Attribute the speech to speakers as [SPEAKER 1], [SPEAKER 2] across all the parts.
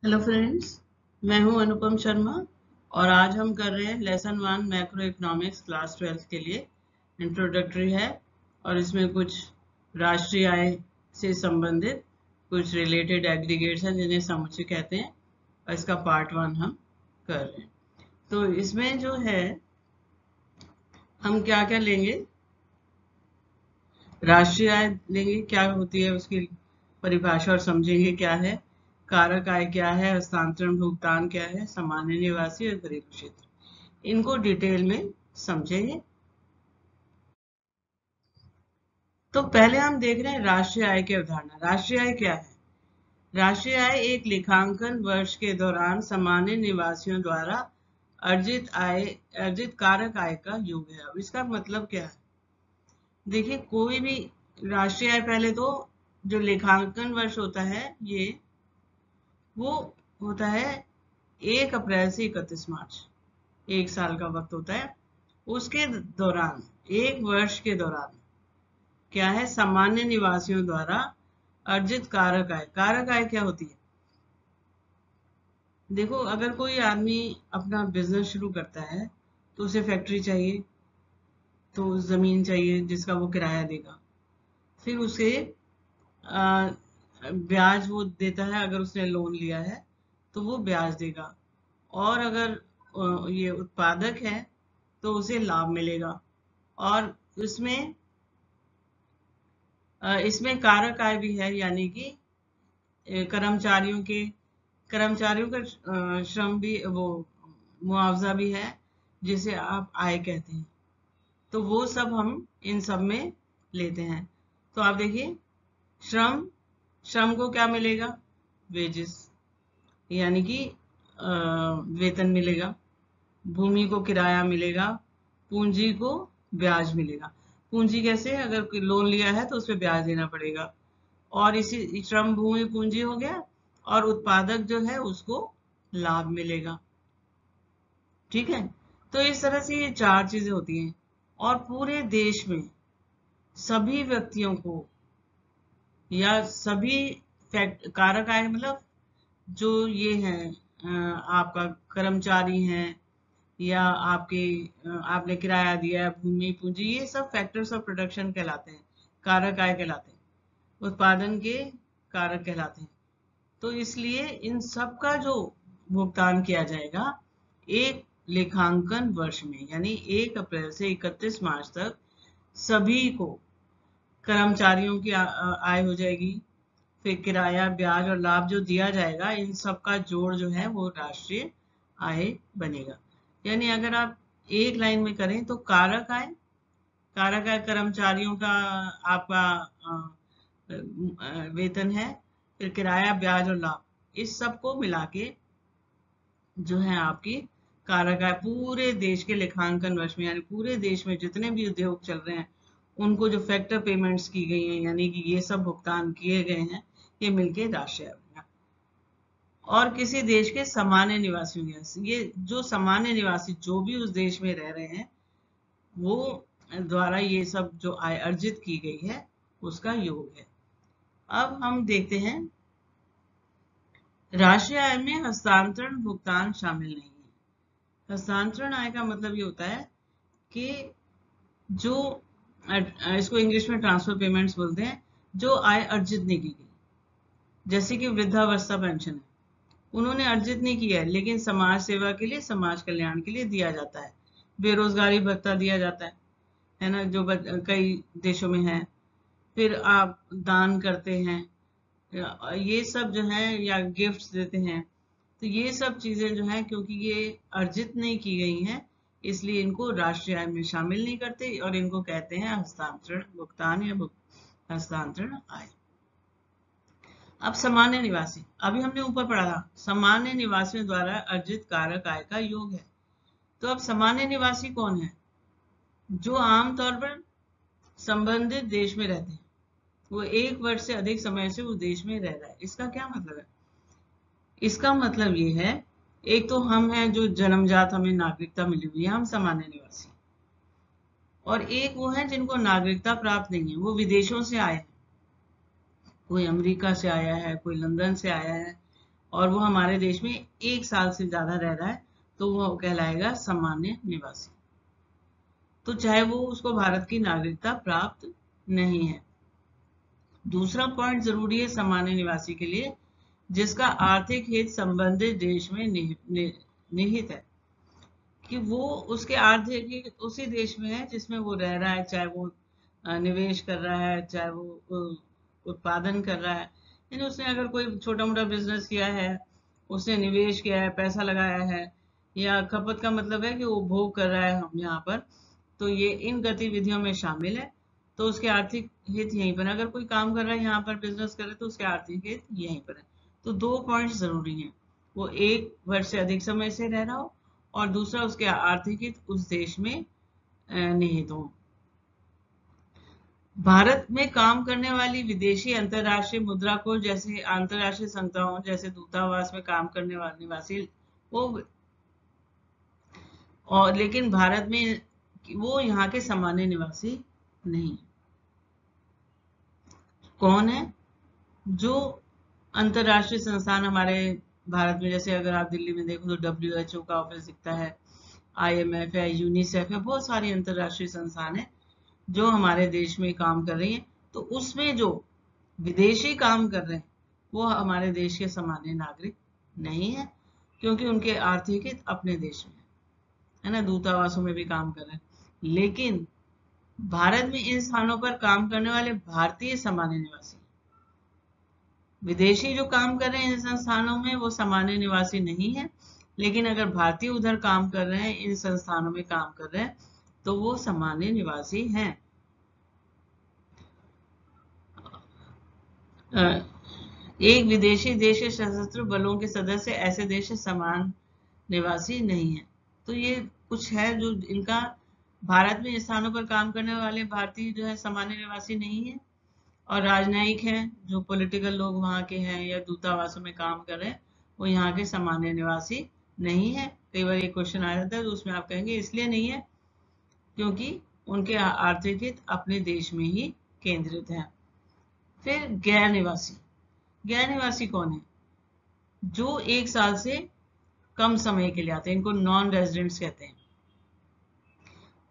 [SPEAKER 1] Hello friends, मैं हूं अनुपम शर्मा और आज हम कर रहे हैं लेसन 1 मैक्रो इकोनॉमिक्स क्लास 12 के लिए। इंट्रोडक्टरी है और इसमें कुछ राष्ट्रीय आय से संबंधित कुछ रिलेटेड एग्रीगेट्स हैं जिन्हें समुच्चय कहते हैं और इसका पार्ट 1 हम कर रहे हैं। तो इसमें जो है हम क्या क्या लेंगे, राष्ट्रीय आय लेंगे, क्या होती है उसकी परिभाषा और समझेंगे क्या है, कारक आय क्या है, हस्तांतरण भुगतान क्या है, सामान्य निवासी और घरेलू क्षेत्र, इनको डिटेल में समझेंगे। तो पहले हम देख रहे हैं राष्ट्रीय आय की अवधारणा। राष्ट्रीय आय क्या है? राष्ट्रीय आय एक लेखांकन वर्ष के दौरान सामान्य निवासियों द्वारा अर्जित कारक आय का योग है। अब इसका मतलब क्या है? देखिए, कोई भी राष्ट्रीय आय, पहले तो जो लेखांकन वर्ष होता है वो होता है 1 अप्रैल से 31 मार्च, एक साल का वक्त होता है। उसके दौरान, एक वर्ष के दौरान क्या है, सामान्य निवासियों द्वारा अर्जित कारक आय। कारक आय क्या होती है? देखो, अगर कोई आदमी अपना बिजनेस शुरू करता है तो उसे फैक्ट्री चाहिए, तो जमीन चाहिए जिसका वो किराया देगा, फिर उसे ब्याज वो देता है। अगर उसने लोन लिया है तो वो ब्याज देगा, और अगर ये उत्पादक है तो उसे लाभ मिलेगा। और इसमें कारक आय भी है, यानी कि कर्मचारियों का श्रम भी, वो मुआवजा भी है, जिसे आप आय कहते हैं। तो वो सब हम इन सब में लेते हैं। तो आप देखिए, श्रम श्रम को क्या मिलेगा? वेजेस, यानी कि वेतन मिलेगा। भूमि को किराया मिलेगा। पूंजी को ब्याज मिलेगा। पूंजी कैसे? अगर कोई लोन लिया है तो उस पर ब्याज देना पड़ेगा। और इसी श्रम, भूमि, पूंजी हो गया, और उत्पादक जो है उसको लाभ मिलेगा। ठीक है, तो इस तरह से ये 4 चीजें होती हैं। और पूरे देश में सभी व्यक्तियों को, या सभी कारक आय, मतलब जो ये हैं, आपका कर्मचारी हैं, या आपने किराया दिया है, भूमि, पूंजी, ये सब फैक्टर्स ऑफ प्रोडक्शन कहलाते हैं, कारक आय कहलाते हैं, उत्पादन के कारक कहलाते हैं। तो इसलिए इन सब का जो भुगतान किया जाएगा एक लेखांकन वर्ष में, यानी 1 अप्रैल से 31 मार्च तक सभी को, कर्मचारियों की आय हो जाएगी, फिर किराया, ब्याज और लाभ जो दिया जाएगा, इन सब का जोड़ जो है वो राष्ट्रीय आय बनेगा। यानी अगर आप एक लाइन में करें तो कारक आय कर्मचारियों का आपका वेतन है, फिर किराया, ब्याज और लाभ, इस सब को मिला के जो है आपकी कारक आय पूरे देश के लेखांकन वर्ष में, यानी पूरे देश में जितने भी उद्योग चल रहे हैं उनको जो फैक्टर पेमेंट्स की गई हैं, यानी कि ये सब भुगतान किए गए हैं, ये मिलके राष्ट्रीय आय बनेगा। और किसी देश के सामान्य निवासियों के, ये जो सामान्य निवासी जो भी उस देश में रह रहे हैं वो द्वारा ये सब जो आय अर्जित की गई है उसका योग है। अब हम देखते हैं, राष्ट्रीय आय में हस्तांतरण भुगतान शामिल नहीं है। हस्तांतरण आय का मतलब ये होता है कि जो, इसको इंग्लिश में ट्रांसफर पेमेंट्स बोलते हैं, जो आय अर्जित नहीं की गई। जैसे कि वृद्धावस्था पेंशन है, उन्होंने अर्जित नहीं किया है लेकिन समाज सेवा के लिए, समाज कल्याण के लिए दिया जाता है। बेरोजगारी भत्ता दिया जाता है ना, जो कई देशों में है। फिर आप दान करते हैं, ये सब जो है, या गिफ्ट्स देते हैं, तो ये सब चीजें जो है, क्योंकि ये अर्जित नहीं की गई हैं, इसलिए इनको राष्ट्रीय आय में शामिल नहीं करते और इनको कहते हैं हस्तांतरण भुगतान या हस्तांतरण आय। अब सामान्य निवासी, अभी हमने ऊपर पढ़ा था, सामान्य निवासियों द्वारा अर्जित कारक आय का योग है। तो अब सामान्य निवासी कौन है? जो आमतौर पर संबंधित देश में रहते हैं, वो 1 वर्ष से अधिक समय से उस देश में रह रहा है। इसका क्या मतलब है? इसका मतलब ये है, एक तो हम हैं जो जन्मजात हमें नागरिकता मिली हुई है, हम सामान्य निवासी, और एक वो है जिनको नागरिकता प्राप्त नहीं है, वो विदेशों से आए हैं। कोई अमेरिका से आया है, कोई लंदन से आया है, और वो हमारे देश में 1 साल से ज्यादा रह रहा है तो वो कहलाएगा सामान्य निवासी। तो चाहे वो उसको भारत की नागरिकता प्राप्त नहीं है। दूसरा पॉइंट जरूरी है सामान्य निवासी के लिए, जिसका आर्थिक हित संबंधित देश में निहित है, कि वो उसके आर्थिक हित उसी देश में है जिसमें वो रह रहा है, चाहे वो निवेश कर रहा है, चाहे वो उत्पादन कर रहा है। यानी उसने अगर कोई छोटा मोटा बिजनेस किया है, उसने निवेश किया है, पैसा लगाया है, या खपत का मतलब है कि वो भोग कर रहा है हम यहाँ पर, तो ये इन गतिविधियों में शामिल है। तो उसके आर्थिक हित यहीं पर है। अगर कोई काम कर रहा है यहाँ पर, बिजनेस कर रहा है, तो उसके आर्थिक हित यहीं पर है। तो 2 पॉइंट जरूरी हैं, वो 1 वर्ष से अधिक समय से रह रहा हो, और दूसरा उसके आर्थिक हित उस देश में निहित हो। भारत में काम करने वाली विदेशी अंतर्राष्ट्रीय मुद्रा कोष जैसे अंतर्राष्ट्रीय संस्थाओं जैसे दूतावास में काम करने वाले निवासी वो, और लेकिन भारत में वो यहाँ के सामान्य निवासी नहीं। कौन है? जो अंतर्राष्ट्रीय संस्थान हमारे भारत में, जैसे अगर आप दिल्ली में देखो तो WHO का ऑफिस दिखता है, IMF है, यूनिसेफ है, बहुत सारी अंतर्राष्ट्रीय संस्थान है जो हमारे देश में काम कर रही है। तो उसमें जो विदेशी काम कर रहे हैं वो हमारे देश के सामान्य नागरिक नहीं है, क्योंकि उनके आर्थिक हित अपने देश में है ना, दूतावासों में भी काम कर रहे हैं। लेकिन भारत में इन स्थानों पर काम करने वाले भारतीय सामान्य निवासी, विदेशी जो काम कर रहे हैं इन संस्थानों में वो सामान्य निवासी नहीं है, लेकिन अगर भारतीय उधर काम कर रहे हैं, इन संस्थानों में काम कर रहे हैं, तो वो सामान्य निवासी हैं। एक विदेशी देश के सशस्त्र बलों के सदस्य ऐसे देश समान निवासी नहीं है। तो ये कुछ है जो इनका भारत में स्थानों पर काम करने वाले भारतीय जो है सामान्य निवासी नहीं है, और राजनयिक हैं जो पॉलिटिकल लोग वहाँ के हैं या दूतावासों में काम कर रहे हैं वो यहाँ के सामान्य निवासी नहीं है। कई बार ये क्वेश्चन आ जाता है तो उसमें आप कहेंगे इसलिए नहीं है क्योंकि उनके आर्थिक हित अपने देश में ही केंद्रित है। फिर गैर निवासी, गैर निवासी कौन है? जो 1 साल से कम समय के लिए आते हैं, इनको नॉन रेजिडेंट्स कहते हैं।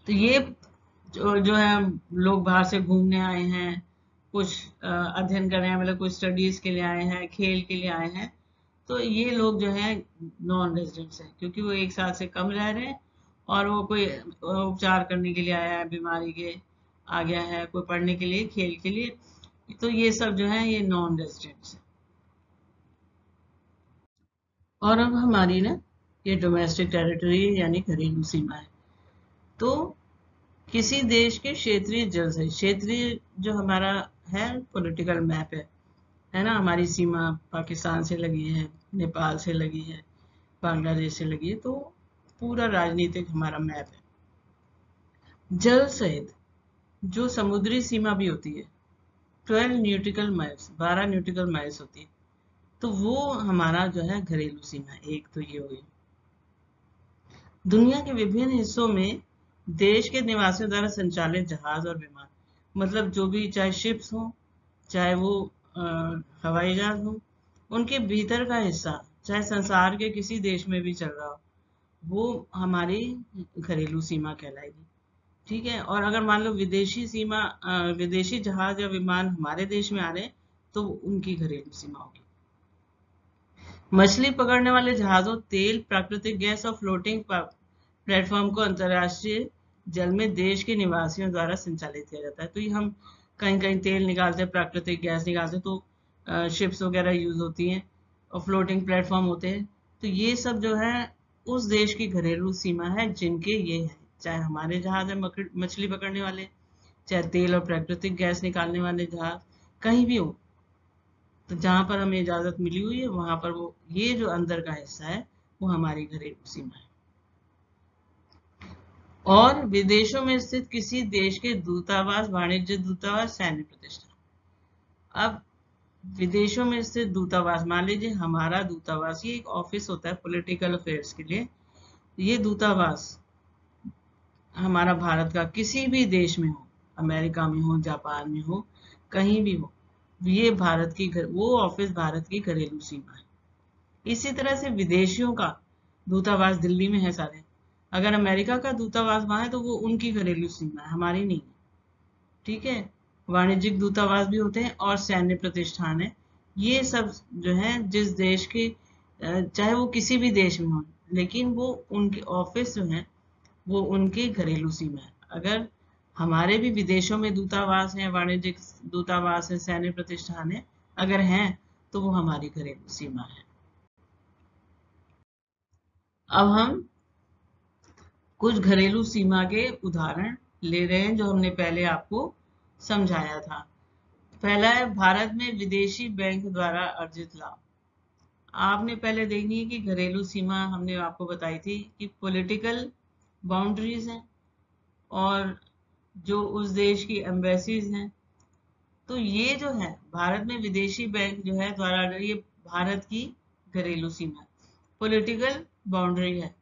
[SPEAKER 1] तो ये जो है लोग बाहर से घूमने आए हैं, कुछ अध्ययन कर रहे हैं, मतलब कुछ स्टडीज के लिए आए हैं, खेल के लिए आए हैं, तो ये लोग जो है नॉन रेजिडेंट्स हैं, क्योंकि वो 1 साल से कम रह रहे हैं और वो कोई उपचार करने के लिए आया है, बीमारी के आ गया है, कोई पढ़ने के लिए, खेल के लिए, तो ये सब जो है ये नॉन रेजिडेंट्स है। और अब हमारी ना ये डोमेस्टिक टेरिटरी यानी घरेलू सीमा है। तो किसी देश के क्षेत्रीय जल से, क्षेत्रीय जो हमारा है पॉलिटिकल मैप है ना, हमारी सीमा पाकिस्तान से लगी है, नेपाल से लगी है, बांग्लादेश से लगी है, तो पूरा राजनीतिक हमारा मैप है। जल सहित जो समुद्री सीमा भी होती है 12 न्यूटिकल माइल्स, 12 न्यूटिकल माइल्स होती है, तो वो हमारा जो है घरेलू सीमा है। एक तो ये हो गई। दुनिया के विभिन्न हिस्सों में देश के निवासियों द्वारा संचालित जहाज और विमान, मतलब जो भी, चाहे शिप्स हो, चाहे वो हवाई जहाज हो, उनके भीतर का हिस्सा चाहे संसार के किसी देश में भी चल रहा हो, वो हमारी घरेलू सीमा कहलाएगी। ठीक है। और अगर मान लो विदेशी सीमा, विदेशी जहाज या विमान हमारे देश में आ रहे हैं तो उनकी घरेलू सीमा होगी। मछली पकड़ने वाले जहाजों, तेल, प्राकृतिक गैस और फ्लोटिंग प्लेटफॉर्म को अंतर्राष्ट्रीय जल में देश के निवासियों द्वारा संचालित किया जाता है। तो ये हम कहीं कहीं तेल निकालते हैं, प्राकृतिक गैस निकालते हैं, तो शिप्स वगैरह यूज होती हैं और फ्लोटिंग प्लेटफॉर्म होते हैं। तो ये सब जो है उस देश की घरेलू सीमा है जिनके ये है, चाहे हमारे जहाज है मछली पकड़ने वाले, चाहे तेल और प्राकृतिक गैस निकालने वाले जहाज, कहीं भी हो, तो जहां पर हमें इजाजत मिली हुई है वहां पर वो ये जो अंदर का हिस्सा है वो हमारी घरेलू सीमा है। और विदेशों में स्थित किसी देश के दूतावास, वाणिज्य दूतावास, सैन्य प्रतिष्ठान। अब विदेशों में स्थित दूतावास, मान लीजिए हमारा दूतावास, ये एक ऑफिस होता है पॉलिटिकल अफेयर्स के लिए। ये दूतावास हमारा भारत का किसी भी देश में हो, अमेरिका में हो, जापान में हो, कहीं भी हो, ये भारत की वो ऑफिस भारत की घरेलू सीमा है। इसी तरह से विदेशियों का दूतावास दिल्ली में है सारे। अगर अमेरिका का दूतावास वहां है तो वो उनकी घरेलू सीमा है, हमारी नहीं है। ठीक है। वाणिज्यिक दूतावास भी होते हैं और सैन्य प्रतिष्ठान है। ये सब जो है जिस देश के चाहे वो किसी भी देश में हो, लेकिन वो उनके ऑफिस जो है वो उनकी घरेलू सीमा है। अगर हमारे भी विदेशों में दूतावास है, वाणिज्यिक दूतावास है, सैन्य प्रतिष्ठान है, अगर हैं तो वो हमारी घरेलू सीमा है। अब हम कुछ घरेलू सीमा के उदाहरण ले रहे हैं जो हमने पहले आपको समझाया था। पहला है भारत में विदेशी बैंक द्वारा अर्जित लाभ। आपने पहले देखनी है कि घरेलू सीमा हमने आपको बताई थी कि पॉलिटिकल बाउंड्रीज हैं और जो उस देश की एम्बेसीज हैं। तो ये जो है भारत में विदेशी बैंक जो है द्वारा, ये भारत की घरेलू सीमा है। पॉलिटिकल बाउंड्री है,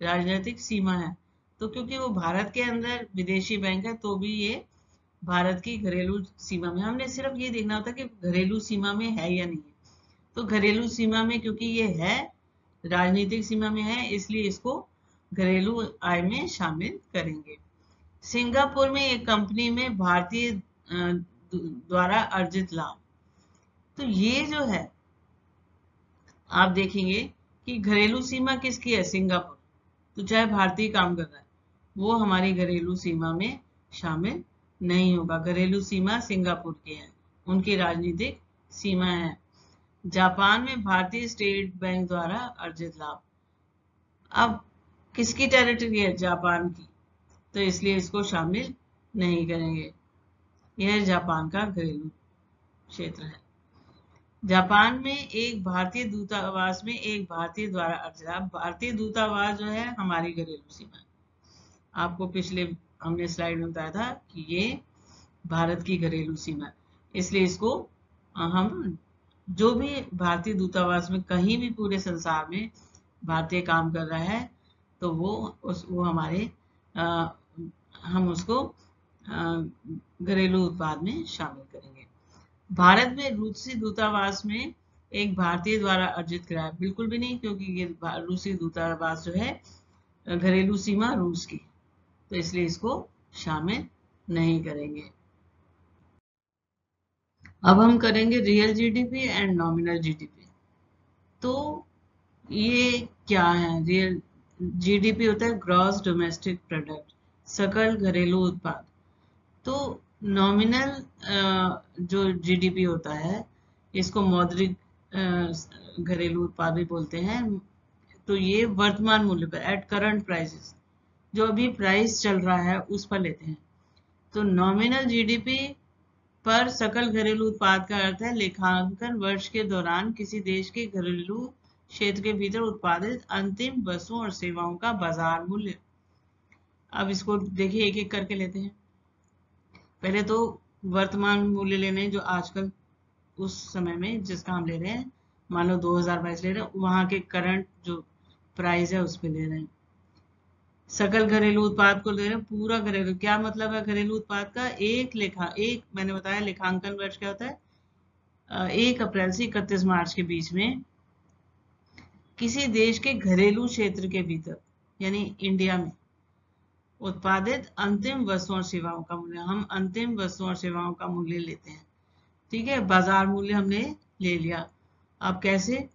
[SPEAKER 1] राजनीतिक सीमा है। तो क्योंकि वो भारत के अंदर विदेशी बैंक है तो भी ये भारत की घरेलू सीमा में। हमने सिर्फ ये देखना होता है कि घरेलू सीमा में है या नहीं है। तो घरेलू सीमा में क्योंकि ये है, राजनीतिक सीमा में है, इसलिए इसको घरेलू आय में शामिल करेंगे। सिंगापुर में एक कंपनी में भारतीय द्वारा अर्जित लाभ। तो ये जो है आप देखेंगे कि घरेलू सीमा किसकी है, सिंगापुर। तो चाहे भारतीय काम कर रहा है वो हमारी घरेलू सीमा में शामिल नहीं होगा। घरेलू सीमा सिंगापुर की है, उनकी राजनीतिक सीमा है। जापान में भारतीय स्टेट बैंक द्वारा अर्जित लाभ। अब किसकी टेरिटरी है, जापान की, तो इसलिए इसको शामिल नहीं करेंगे। यह जापान का घरेलू क्षेत्र है। जापान में एक भारतीय दूतावास में एक भारतीय द्वारा अर्जित लाभ। भारतीय दूतावास जो है हमारी घरेलू सीमा है। आपको पिछले हमने स्लाइड में बताया था कि ये भारत की घरेलू सीमा है, इसलिए इसको हम जो भी भारतीय दूतावास में कहीं भी पूरे संसार में भारतीय काम कर रहा है तो वो हमारे हम उसको घरेलू उत्पाद में शामिल करेंगे। भारत में रूसी दूतावास में एक भारतीय द्वारा अर्जित किराया, बिल्कुल भी नहीं, क्योंकि ये रूसी दूतावास जो है घरेलू सीमा रूस की, तो इसलिए इसको शामिल नहीं करेंगे। अब हम करेंगे real GDP and nominal GDP. तो ये क्या है, रियल जीडीपी होता है ग्रॉस डोमेस्टिक प्रोडक्ट, सकल घरेलू उत्पाद। तो नॉमिनल जो जीडीपी होता है इसको मौद्रिक घरेलू उत्पाद भी बोलते हैं। तो ये वर्तमान मूल्य पर, एट करंट प्राइसेस, जो अभी प्राइस चल रहा है उस पर लेते हैं। तो नॉमिनल जीडीपी पर सकल घरेलू उत्पाद का अर्थ है लेखांकन वर्ष के दौरान किसी देश के घरेलू क्षेत्र के भीतर उत्पादित अंतिम वस्तुओं और सेवाओं का बाजार मूल्य। अब इसको देखिए एक एक करके लेते हैं। पहले तो वर्तमान मूल्य लेने जो आजकल उस समय में जिसका हम ले रहे हैं, मान लो 2022 ले रहे हैं, वहां के करंट जो प्राइस है उस पर ले रहे हैं। सकल घरेलू उत्पाद को ले रहे हैं, पूरा घरेलू, क्या मतलब है घरेलू उत्पाद का, एक मैंने बताया लेखांकन वर्ष क्या होता है, 1 अप्रैल से 31 मार्च के बीच में किसी देश के घरेलू क्षेत्र के भीतर यानी इंडिया में उत्पादित अंतिम वस्तुओं और सेवाओं का मूल्य। हम अंतिम वस्तुओं और सेवाओं का मूल्य लेते हैं, ठीक है। बाजार मूल्य हमने ले लिया। अब कैसे,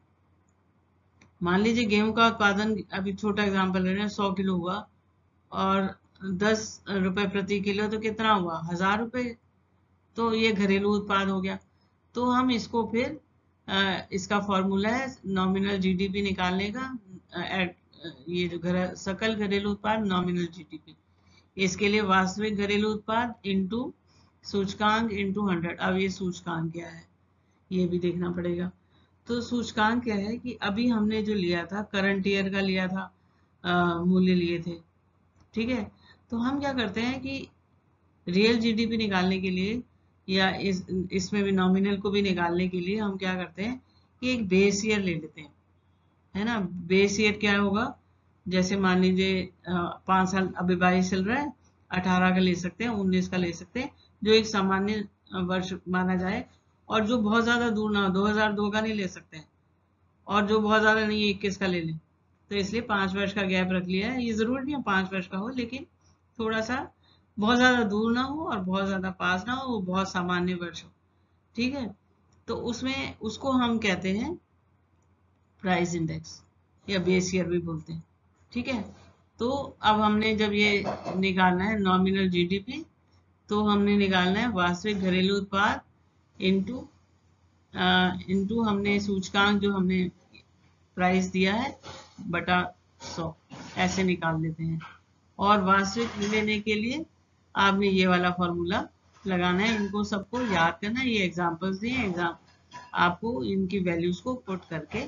[SPEAKER 1] मान लीजिए गेहूं का उत्पादन, अभी छोटा एग्जांपल ले रहे हैं, 100 किलो हुआ और 10 रुपए प्रति किलो, तो कितना हुआ, 1000 रुपए। तो ये घरेलू उत्पाद हो गया। तो हम इसको फिर इसका फॉर्मूला है नॉमिनल जीडीपी निकालने का, ये जो सकल घरेलू उत्पाद नॉमिनल जीडीपी, इसके लिए वास्तविक घरेलू उत्पाद इंटू सूचकांक इंटू 100। अब ये सूचकांक क्या है ये भी देखना पड़ेगा। तो सूचकांक क्या है कि अभी हमने जो लिया था करंट ईयर का लिया था, मूल्य लिए थे, ठीक है। तो हम क्या करते हैं कि रियल जीडीपी निकालने के लिए या इसमें भी नॉमिनल को भी निकालने के लिए हम क्या करते हैं कि एक बेस ईयर ले लेते हैं, है ना। बेस ईयर क्या होगा, जैसे मान लीजिए 5 साल, अभी 22 चल रहा है, 18 का ले सकते हैं, 19 का ले सकते हैं, जो एक सामान्य वर्ष माना जाए, और जो बहुत ज्यादा दूर ना हो, 2002 का नहीं ले सकते हैं, और जो बहुत ज्यादा नहीं है 21 का ले लें। तो इसलिए 5 वर्ष का गैप रख लिया है। ये जरूरी नहीं है 5 वर्ष का हो, लेकिन थोड़ा सा बहुत ज्यादा दूर ना हो और बहुत ज्यादा पास ना हो, वो बहुत सामान्य वर्ष हो। ठीक है, तो उसमें उसको हम कहते हैं प्राइस इंडेक्स या बेस ईयर भी बोलते हैं। ठीक है, तो अब हमने जब ये निकालना है नॉमिनल जीडीपी, तो हमने निकालना है वास्तविक घरेलू उत्पाद इनटू इनटू हमने सूचकांक जो हमने प्राइस दिया है बटा 100, ऐसे निकाल देते हैं। और वास्तविक लेने के लिए आपने ये वाला फॉर्मूला लगाना है। इनको सबको याद करना है। ये एग्जांपल्स दिए, एग्जाम आपको इनकी वैल्यूज को पुट करके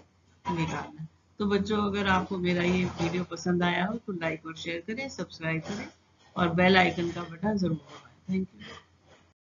[SPEAKER 1] निकालना है। तो बच्चों, अगर आपको मेरा ये वीडियो पसंद आया हो तो लाइक और शेयर करें, सब्सक्राइब करें और बेल आइकन का बटन जरूर दबाएं। Thank you.